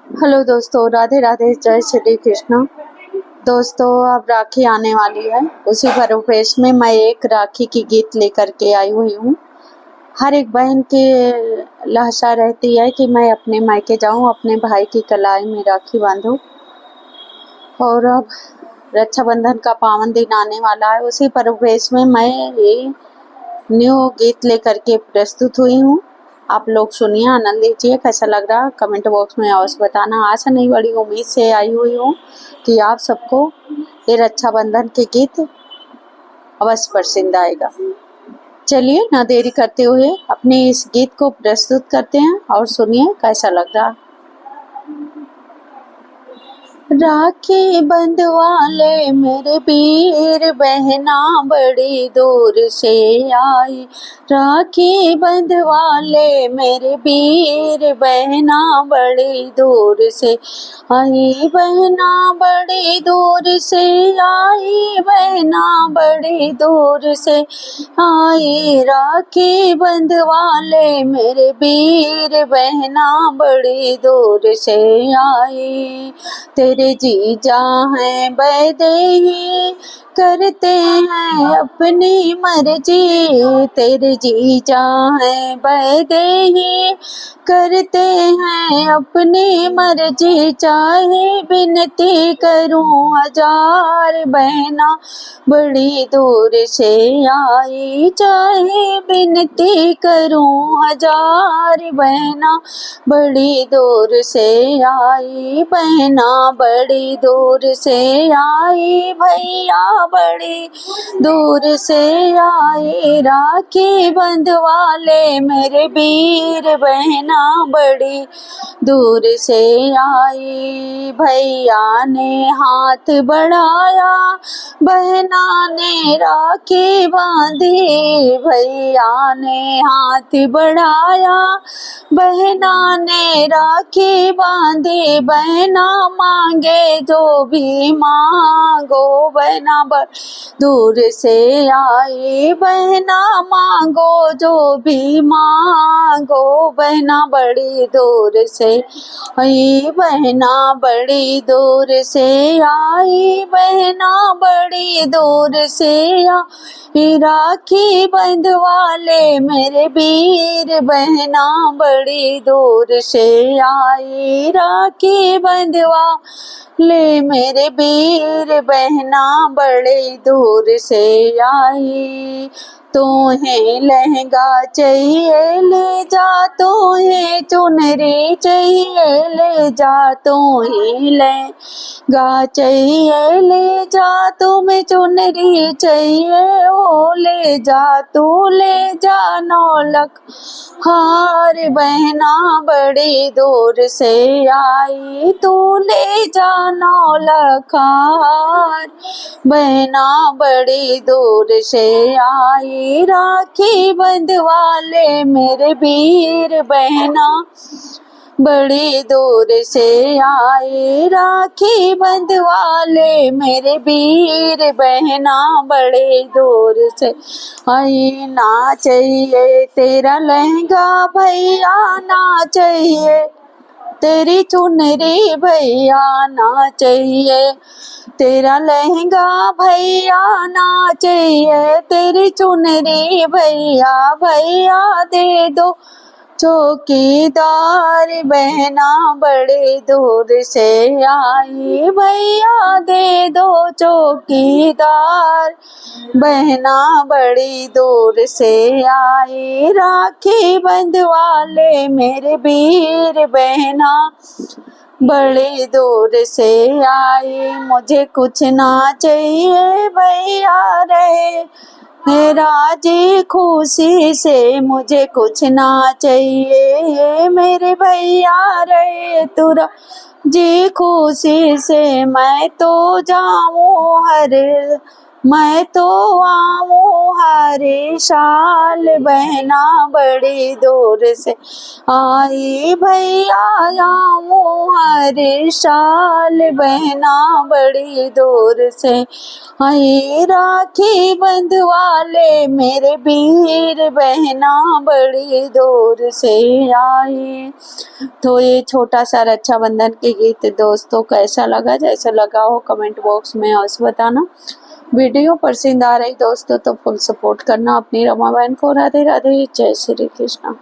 Hello दोस्तों, राधे राधे, जय श्री कृष्ण। दोस्तों, अब राखी आने वाली है, उसी परिवेश में मैं एक राखी की गीत लेकर के आई हुई हूँ। हर एक बहन की लालसा रहती है कि मैं अपने मायके जाऊँ, अपने भाई की कलाई में राखी बांधूँ। और अब रक्षाबंधन का पावन दिन आने वाला है, उसी परिवेश में मैं ये न्यू गीत लेकर के प्रस्तुत हुई हूँ। आप लोग सुनिए, आनंद लीजिए। कैसा लग रहा है कमेंट बॉक्स में अवश्य बताना। आशा नहीं, बड़ी उम्मीद से आई हुई हूँ कि आप सबको ये रक्षाबंधन के गीत अवश्य पसंद आएगा। चलिए, ना देरी करते हुए अपने इस गीत को प्रस्तुत करते हैं और सुनिए कैसा लग रहा है। राखी बंधवाले मेरे वीर बहना बड़ी दूर से आई। राखी बंधवाले मेरे वीर बहना बड़ी दूर से आई। बहना बड़ी दूर से आई, बहना बड़ी दूर से आई। राखी बंधवाले मेरे वीर बहना बड़ी दूर से आई। तेरे जीजा हैं वैदेही, करते हैं अपनी मर्जी। तेरे जीजा हैं वैदेही, करते हैं अपनी मर्जी। चाहे विनती करूं हजार, बहना बड़ी दूर से आई। चाहे विनती करूं हजार, बहना बड़ी दूर से आई। बहना बड़ी दूर से आई, भैया बड़ी दूर से आई। राखी बंधवाले मेरे वीर बहना बड़ी दूर से आई। भैया ने हाथ बढ़ाया, बहना ने राखी बांधी। भैया ने हाथ बढ़ाया, बहना ने राखी बांधी। बहना मांगे जो भी मांगो, बहना दूर से आई। बहना मांगो जो भी मांगो, बहना बड़ी दूर से आई। बहना बड़ी दूर से आई, बहना बड़ी दूर से आई। राखी बंधवाले मेरे वीर बहना बड़ी दूर से आई। राखी बंधवाले मेरे वीर बहना बड़ी दूर से आई। तुम्हें लहंगा चाहिए ले जा, तुम्हें चुनरी चाहिए ले जा। तुम्हें लहंगा चाहिए ले जा, तुम्हें चुनरी चाहिए ओ ले जा। तू ले जा 9 लाख हार, बहना बड़ी दूर से आई। तू ले जा 9 लाख हार, बहना बड़ी दूर से आई। राखी बंधवाले मेरे वीर बहना बड़ी दूर से आई। राखी बंधवाले मेरे वीर बहना बड़े दूर से आई। ना चाहिए तेरा लहंगा भैया, ना चाहिए तेरी चुनरी भैया, ना चाहिए तेरा लहंगा भैया, ना चाहिए तेरी चुनरी भैया। भैया दे दो चौकीदार, बहना बड़े दूर से आई। भैया दे दो चौकीदार, बहना बड़ी दूर से आई। राखी बंधवाले मेरे वीर बहना बड़ी दूर से आई। मुझे कुछ ना चाहिए भैया रहे राजी खुशी से, मुझे कुछ ना चाहिए मेरे भैया रहे तुरा जी खुशी से। मैं तो जाऊं हर मैं तो आऊँ हर साल बहना बड़ी दूर से आई भैया, आऊँ हर साल बहना बड़ी दूर से आई, राखी बंधवा ले मेरे वीर बहना बड़ी दूर से आई। तो ये छोटा सा रक्षाबंधन के गीत दोस्तों कैसा लगा, जैसा लगा हो कमेंट बॉक्स में अवश्य बताना। वीडियो पसंद आ रही दोस्तों तो फुल सपोर्ट करना अपनी रमा बहन को। राधे राधे, जय श्री कृष्णा।